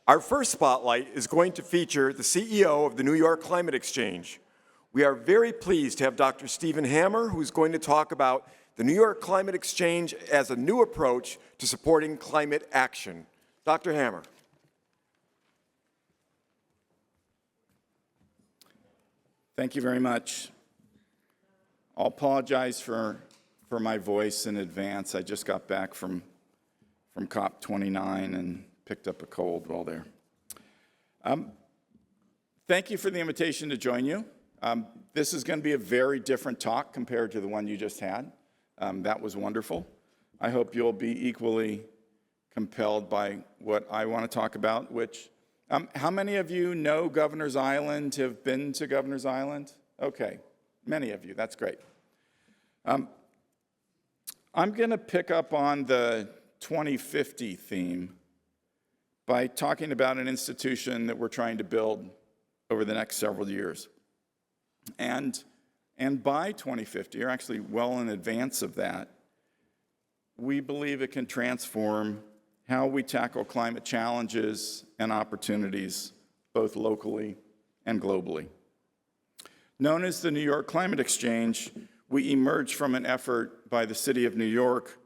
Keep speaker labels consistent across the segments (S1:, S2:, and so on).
S1: Our first spotlight is going to feature the CEO of the New York Climate Exchange. We are very pleased to have Dr. Stephen Hammer, who's going to talk about the New York Climate Exchange as a new approach to supporting climate action. Dr. Hammer.
S2: Thank you very much. I'll apologize for my voice in advance. I just got back from COP29 and picked up a cold while there. Thank you for the invitation to join you. This is going to be a very different talk compared to the one you just had. That was wonderful. I hope you'll be equally compelled by what I want to talk about, which, how many of you know Governor's Island, have been to Governor's Island? Okay, many of you, that's great. I'm going to pick up on the 2050 theme by talking about an institution that we're trying to build over the next several years. And by 2050, or actually well in advance of that, we believe it can transform how we tackle climate challenges and opportunities, both locally and globally. Known as the New York Climate Exchange, we emerged from an effort by the City of New York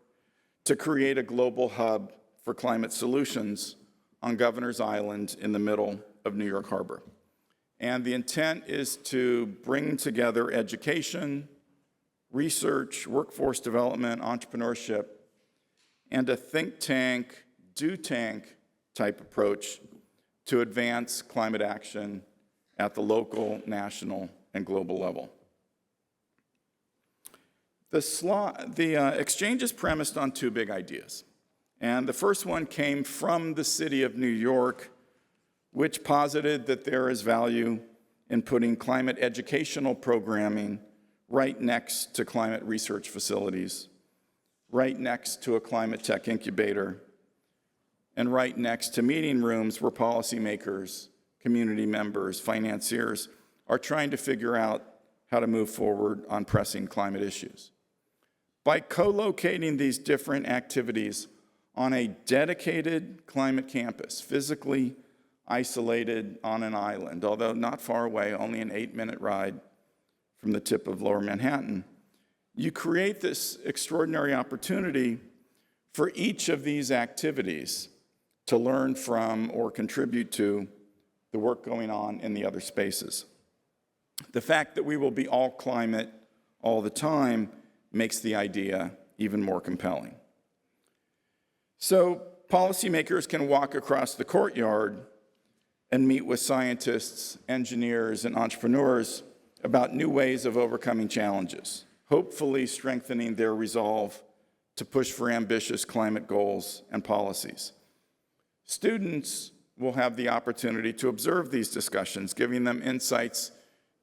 S2: to create a global hub for climate solutions on Governor's Island in the middle of New York Harbor. And the intent is to bring together education, research, workforce development, entrepreneurship, and a think tank, do tank type approach to advance climate action at the local, national, and global level. The exchange is premised on two big ideas. And the first one came from the City of New York, which posited that there is value in putting climate educational programming right next to climate research facilities, right next to a climate tech incubator, and right next to meeting rooms where policymakers, community members, financiers are trying to figure out how to move forward on pressing climate issues. By co-locating these different activities on a dedicated climate campus, physically isolated on an island, although not far away, only an 8-minute ride from the tip of Lower Manhattan, you create this extraordinary opportunity for each of these activities to learn from or contribute to the work going on in the other spaces. The fact that we will be all climate all the time makes the idea even more compelling. So policymakers can walk across the courtyard and meet with scientists, engineers, and entrepreneurs about new ways of overcoming challenges, hopefully strengthening their resolve to push for ambitious climate goals and policies. Students will have the opportunity to observe these discussions, giving them insights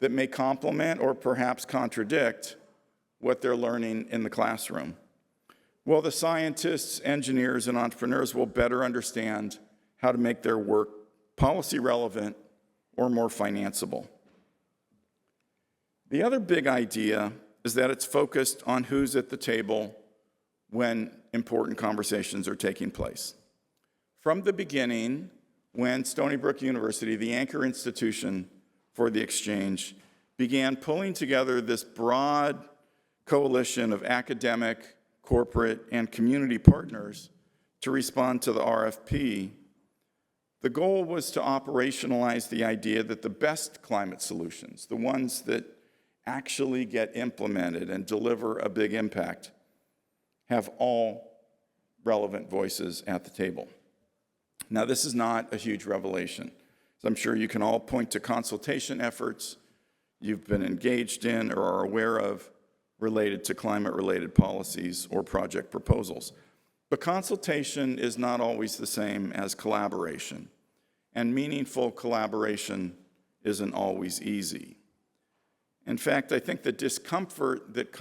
S2: that may complement or perhaps contradict what they're learning in the classroom. Well, the scientists, engineers, and entrepreneurs will better understand how to make their work policy relevant or more financeable. The other big idea is that it's focused on who's at the table when important conversations are taking place. From the beginning, when Stony Brook University, the anchor institution for the exchange, began pulling together this broad coalition of academic, corporate, and community partners to respond to the RFP, the goal was to operationalize the idea that the best climate solutions, the ones that actually get implemented and deliver a big impact, have all relevant voices at the table. Now, this is not a huge revelation. So I'm sure you can all point to consultation efforts you've been engaged in or are aware of related to climate-related policies or project proposals. But consultation is not always the same as collaboration, and meaningful collaboration isn't always easy. In fact, I think the discomfort that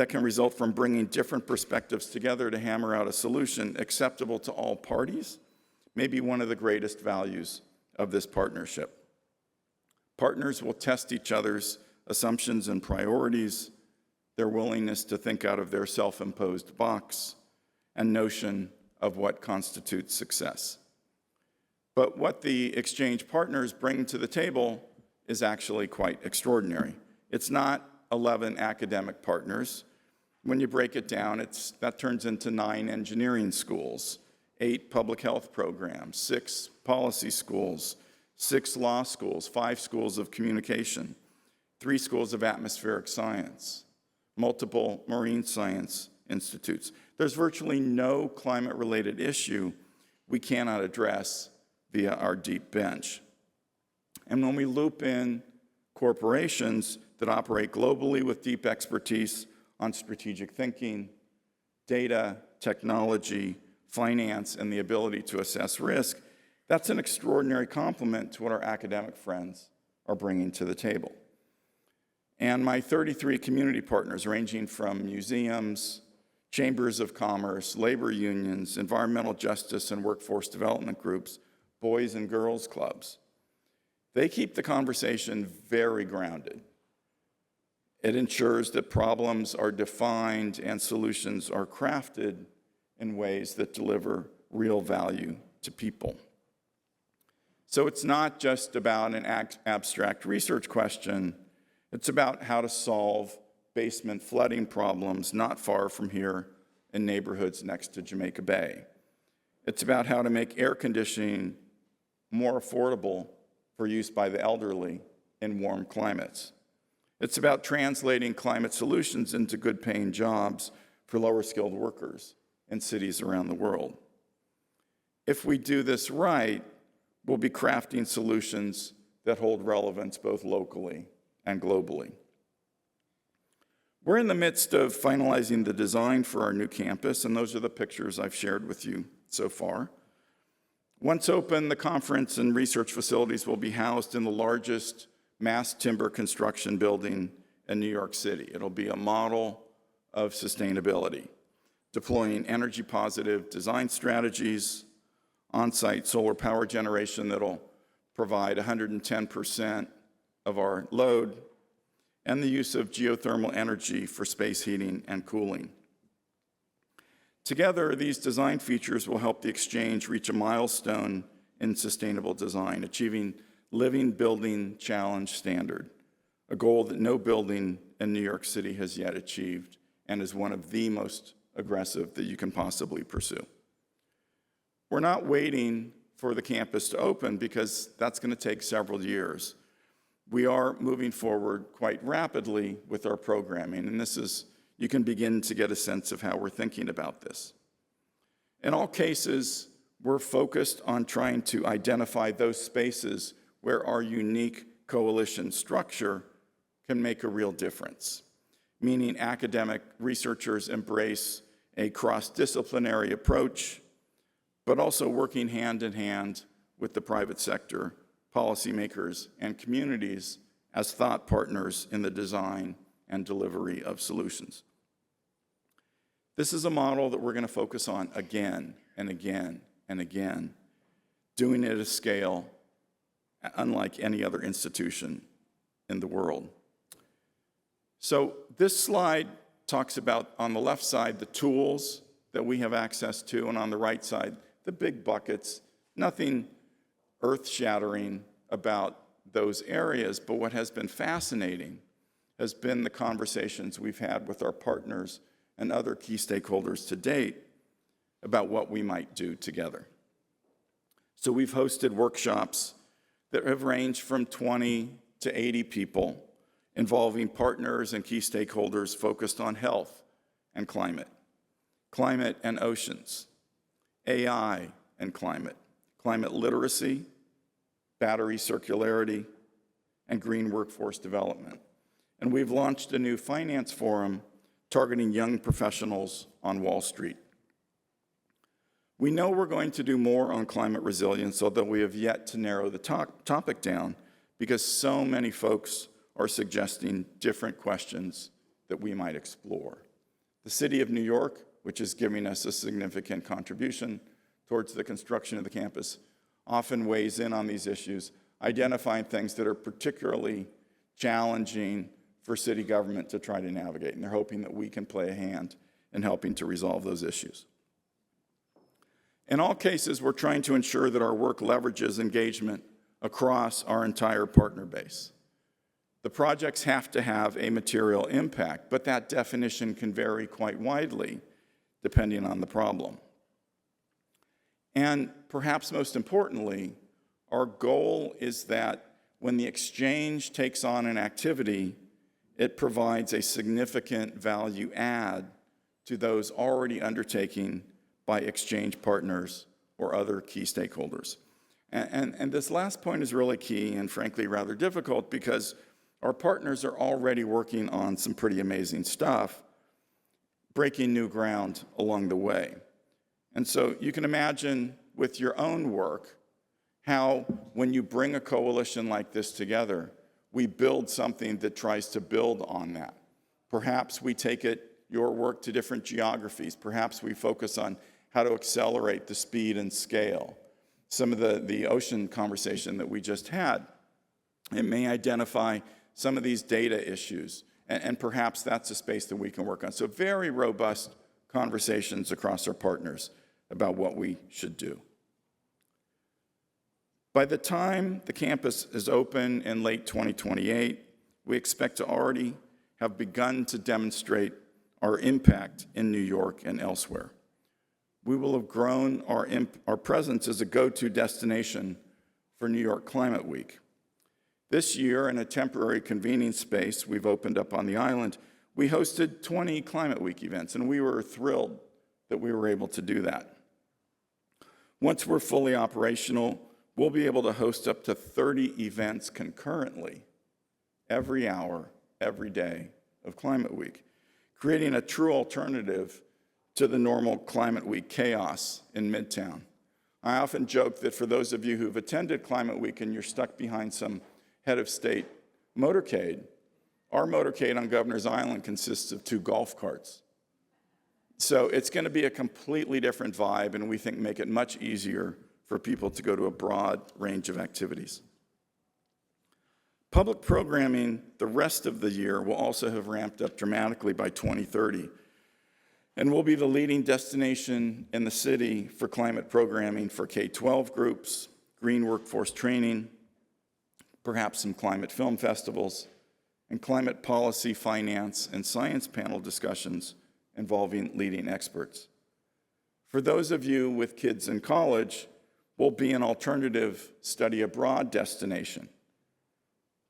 S2: can result from bringing different perspectives together to hammer out a solution acceptable to all parties may be one of the greatest values of this partnership. Partners will test each other's assumptions and priorities, their willingness to think out of their self-imposed box, and notion of what constitutes success. But what the exchange partners bring to the table is actually quite extraordinary. It's not 11 academic partners. When you break it down, that turns into 9 engineering schools, 8 public health programs, 6 policy schools, 6 law schools, 5 schools of communication, 3 schools of atmospheric science, multiple marine science institutes. There's virtually no climate-related issue we cannot address via our deep bench. And when we loop in corporations that operate globally with deep expertise on strategic thinking, data, technology, finance, and the ability to assess risk, that's an extraordinary complement to what our academic friends are bringing to the table. And my 33 community partners, ranging from museums, chambers of commerce, labor unions, environmental justice and workforce development groups, boys and girls clubs, they keep the conversation very grounded. It ensures that problems are defined and solutions are crafted in ways that deliver real value to people. So it's not just about an abstract research question, it's about how to solve basement flooding problems not far from here in neighborhoods next to Jamaica Bay. It's about how to make air conditioning more affordable for use by the elderly in warm climates. It's about translating climate solutions into good-paying jobs for lower-skilled workers in cities around the world. If we do this right, we'll be crafting solutions that hold relevance both locally and globally. We're in the midst of finalizing the design for our new campus, and those are the pictures I've shared with you so far. Once open, the conference and research facilities will be housed in the largest mass timber construction building in New York City. It'll be a model of sustainability, deploying energy-positive design strategies, on-site solar power generation that'll provide 110% of our load, and the use of geothermal energy for space heating and cooling. Together, these design features will help the exchange reach a milestone in sustainable design, achieving Living Building Challenge standard, a goal that no building in New York City has yet achieved and is one of the most aggressive that you can possibly pursue. We're not waiting for the campus to open because that's going to take several years. We are moving forward quite rapidly with our programming, and you can begin to get a sense of how we're thinking about this. In all cases, we're focused on trying to identify those spaces where our unique coalition structure can make a real difference, meaning academic researchers embrace a cross-disciplinary approach, but also working hand in hand with the private sector, policymakers, and communities as thought partners in the design and delivery of solutions. This is a model that we're going to focus on again and again and again, doing it at a scale unlike any other institution in the world. So this slide talks about, on the left side, the tools that we have access to, and on the right side, the big buckets. Nothing earth-shattering about those areas, but what has been fascinating has been the conversations we've had with our partners and other key stakeholders to date about what we might do together. So we've hosted workshops that have ranged from 20 to 80 people, involving partners and key stakeholders focused on health and climate and oceans, AI and climate literacy, battery circularity, and green workforce development. And we've launched a new finance forum targeting young professionals on Wall Street. We know we're going to do more on climate resilience, although we have yet to narrow the topic down because so many folks are suggesting different questions that we might explore. The City of New York, which is giving us a significant contribution towards the construction of the campus, often weighs in on these issues, identifying things that are particularly challenging for city government to try to navigate, and they're hoping that we can play a hand in helping to resolve those issues. In all cases, we're trying to ensure that our work leverages engagement across our entire partner base. The projects have to have a material impact, but that definition can vary quite widely depending on the problem. And perhaps most importantly, our goal is that when the exchange takes on an activity, it provides a significant value add to those already undertaking by exchange partners or other key stakeholders. And this last point is really key and frankly rather difficult because our partners are already working on some pretty amazing stuff, breaking new ground along the way. And so you can imagine with your own work how when you bring a coalition like this together, we build something that tries to build on that. Perhaps we take your work to different geographies. Perhaps we focus on how to accelerate the speed and scale. Some of the ocean conversation that we just had, it may identify some of these data issues, and perhaps that's a space that we can work on. So very robust conversations across our partners about what we should do. By the time the campus is open in late 2028, we expect to already have begun to demonstrate our impact in New York and elsewhere. We will have grown our presence as a go-to destination for New York Climate Week. This year, in a temporary convening space we've opened up on the island, we hosted 20 Climate Week events, and we were thrilled that we were able to do that. Once we're fully operational, we'll be able to host up to 30 events concurrently, every hour, every day of Climate Week, creating a true alternative to the normal Climate Week chaos in Midtown. I often joke that for those of you who've attended Climate Week and you're stuck behind some head of state motorcade, our motorcade on Governor's Island consists of 2 golf carts. So it's going to be a completely different vibe, and we think make it much easier for people to go to a broad range of activities. Public programming the rest of the year will also have ramped up dramatically by 2030, and will be the leading destination in the city for climate programming for K-12 groups, green workforce training, perhaps some climate film festivals, and climate policy, finance, and science panel discussions involving leading experts. For those of you with kids in college, we'll be an alternative study abroad destination.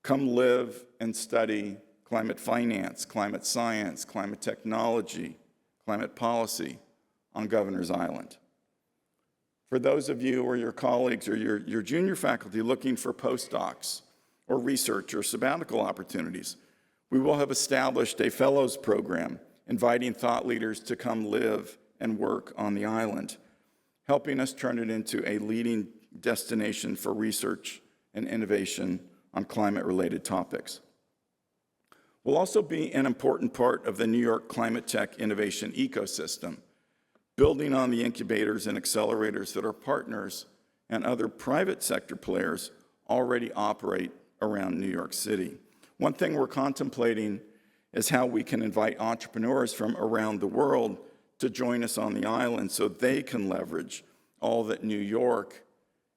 S2: Come live and study climate finance, climate science, climate technology, climate policy on Governor's Island. For those of you or your colleagues or your junior faculty looking for postdocs or research or sabbatical opportunities, we will have established a fellows program inviting thought leaders to come live and work on the island, helping us turn it into a leading destination for research and innovation on climate-related topics. We'll also be an important part of the New York climate tech innovation ecosystem, building on the incubators and accelerators that our partners and other private sector players already operate around New York City. One thing we're contemplating is how we can invite entrepreneurs from around the world to join us on the island so they can leverage all that New York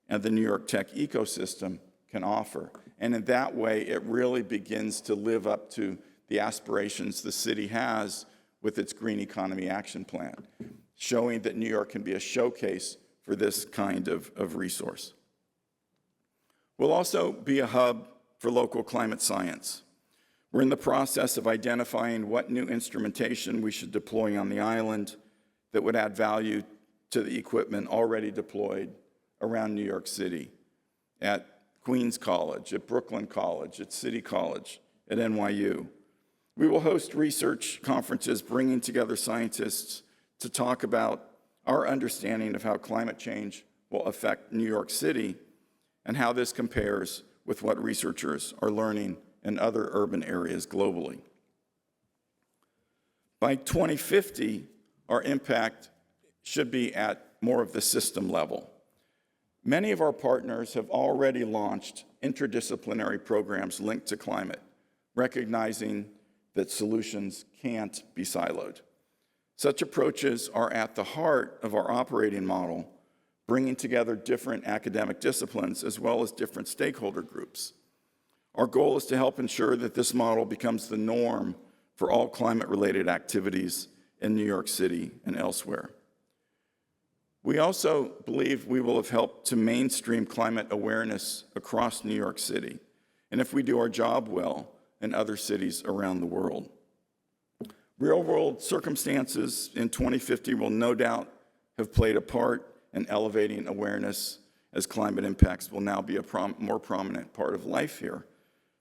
S2: and the New York tech ecosystem can offer. And in that way, it really begins to live up to the aspirations the city has with its Green Economy Action Plan, showing that New York can be a showcase for this kind of resource. We'll also be a hub for local climate science. We're in the process of identifying what new instrumentation we should deploy on the island that would add value to the equipment already deployed around New York City, at Queens College, at Brooklyn College, at City College, at NYU. We will host research conferences bringing together scientists to talk about our understanding of how climate change will affect New York City and how this compares with what researchers are learning in other urban areas globally. By 2050, our impact should be at more of the system level. Many of our partners have already launched interdisciplinary programs linked to climate, recognizing that solutions can't be siloed. Such approaches are at the heart of our operating model, bringing together different academic disciplines as well as different stakeholder groups. Our goal is to help ensure that this model becomes the norm for all climate-related activities in New York City and elsewhere. We also believe we will have helped to mainstream climate awareness across New York City, and if we do our job well, in other cities around the world. Real-world circumstances in 2050 will no doubt have played a part in elevating awareness, as climate impacts will now be a more prominent part of life here.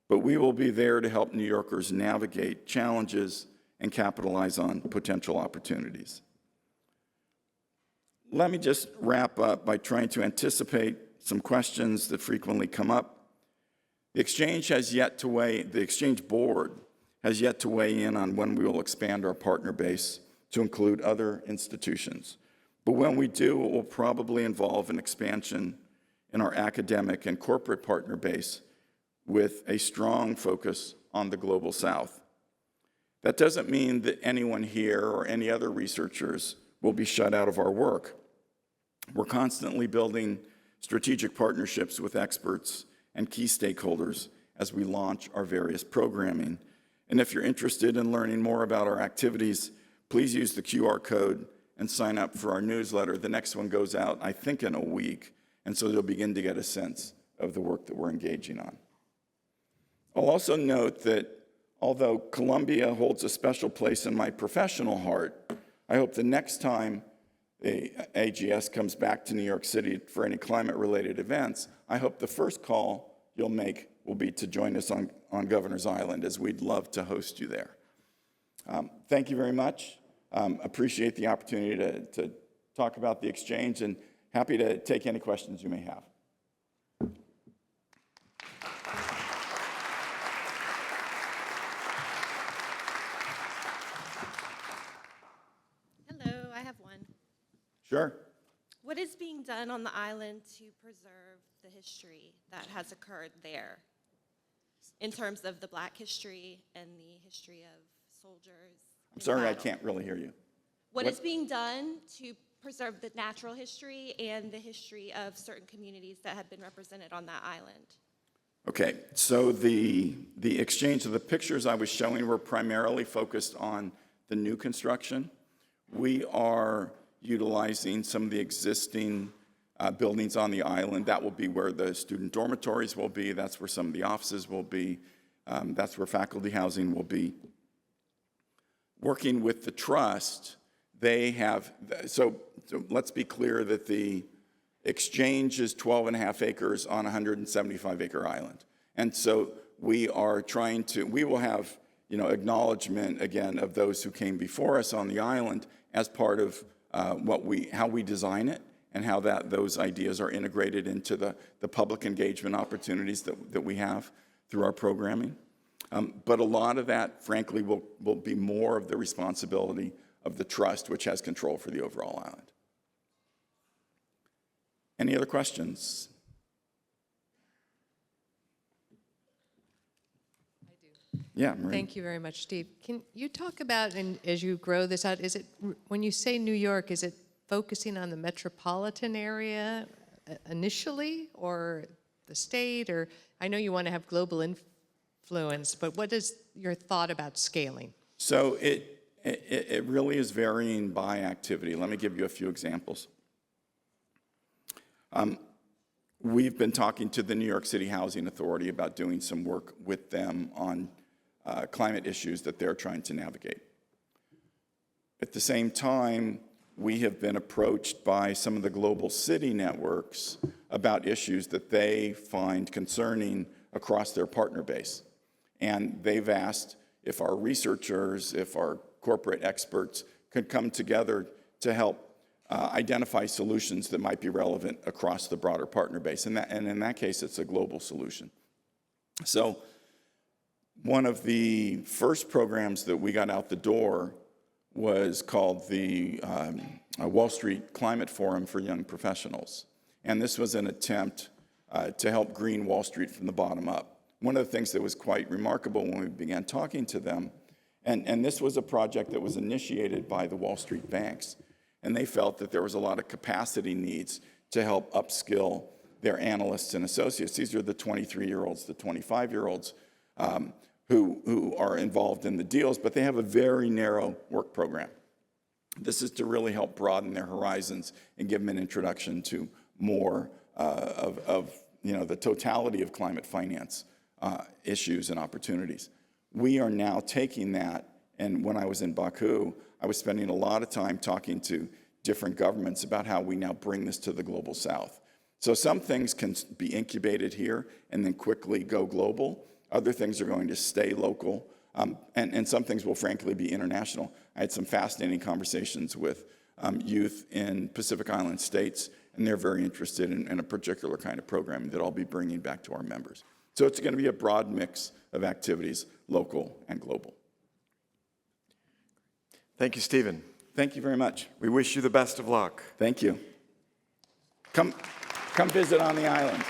S2: But we will be there to help New Yorkers navigate challenges and capitalize on potential opportunities. Let me just wrap up by trying to anticipate some questions that frequently come up. The Exchange Board has yet to weigh in on when we will expand our partner base to include other institutions. But when we do, it will probably involve an expansion in our academic and corporate partner base with a strong focus on the Global South. That doesn't mean that anyone here or any other researchers will be shut out of our work. We're constantly building strategic partnerships with experts and key stakeholders as we launch our various programming. And if you're interested in learning more about our activities, please use the QR code and sign up for our newsletter. The next one goes out, I think, in a week, and so you'll begin to get a sense of the work that we're engaging on. I'll also note that although Columbia holds a special place in my professional heart, I hope the next time the AGS comes back to New York City for any climate-related events, I hope the first call you'll make will be to join us on Governor's Island, as we'd love to host you there. Thank you very much. Appreciate the opportunity to talk about the Exchange, and happy to take any questions you may have.
S3: Hello, I have one.
S2: Sure.
S3: What is being done on the island to preserve the history that has occurred there in terms of the Black history and the history of soldiers?
S2: I'm sorry, I can't really hear you.
S3: What is being done to preserve the natural history and the history of certain communities that have been represented on that island?
S2: Okay, so the Exchange of the pictures I was showing were primarily focused on the new construction. We are utilizing some of the existing buildings on the island. That will be where the student dormitories will be. That's where some of the offices will be. That's where faculty housing will be. Working with the trust, they have, so let's be clear that the Exchange is 12.5 acres on a 175-acre island. And so we are trying to, we will have, acknowledgement, again, of those who came before us on the island as part of how we design it and how those ideas are integrated into the public engagement opportunities that we have through our programming. But a lot of that, frankly, will be more of the responsibility of the trust, which has control for the overall island. Any other questions?
S4: I do.
S2: Yeah, Marie.
S4: Thank you very much, Steve. Can you talk about, and as you grow this out, is it, when you say New York, is it focusing on the metropolitan area initially, or the state, or I know you want to have global influence, but what is your thought about scaling?
S2: So it really is varying by activity. Let me give you a few examples. We've been talking to the New York City Housing Authority about doing some work with them on climate issues that they're trying to navigate. At the same time, we have been approached by some of the global city networks about issues that they find concerning across their partner base. And they've asked if our researchers, if our corporate experts could come together to help identify solutions that might be relevant across the broader partner base. And in that case, it's a global solution. So one of the first programs that we got out the door was called the Wall Street Climate Forum for Young Professionals. And this was an attempt to help green Wall Street from the bottom up. One of the things that was quite remarkable when we began talking to them, and this was a project that was initiated by the Wall Street banks, and they felt that there was a lot of capacity needs to help upskill their analysts and associates. These are the 23-year-olds, the 25-year-olds who are involved in the deals, but they have a very narrow work program. This is to really help broaden their horizons and give them an introduction to more of the totality of climate finance issues and opportunities. We are now taking that, and when I was in Baku, I was spending a lot of time talking to different governments about how we now bring this to the global south. So some things can be incubated here and then quickly go global. Other things are going to stay local, and some things will frankly be international. I had some fascinating conversations with youth in Pacific Island states, and they're very interested in a particular kind of programming that I'll be bringing back to our members. So it's going to be a broad mix of activities, local and global.
S1: Thank you, Stephen.
S2: Thank you very much.
S1: We wish you the best of luck.
S2: Thank you. Come visit on the island.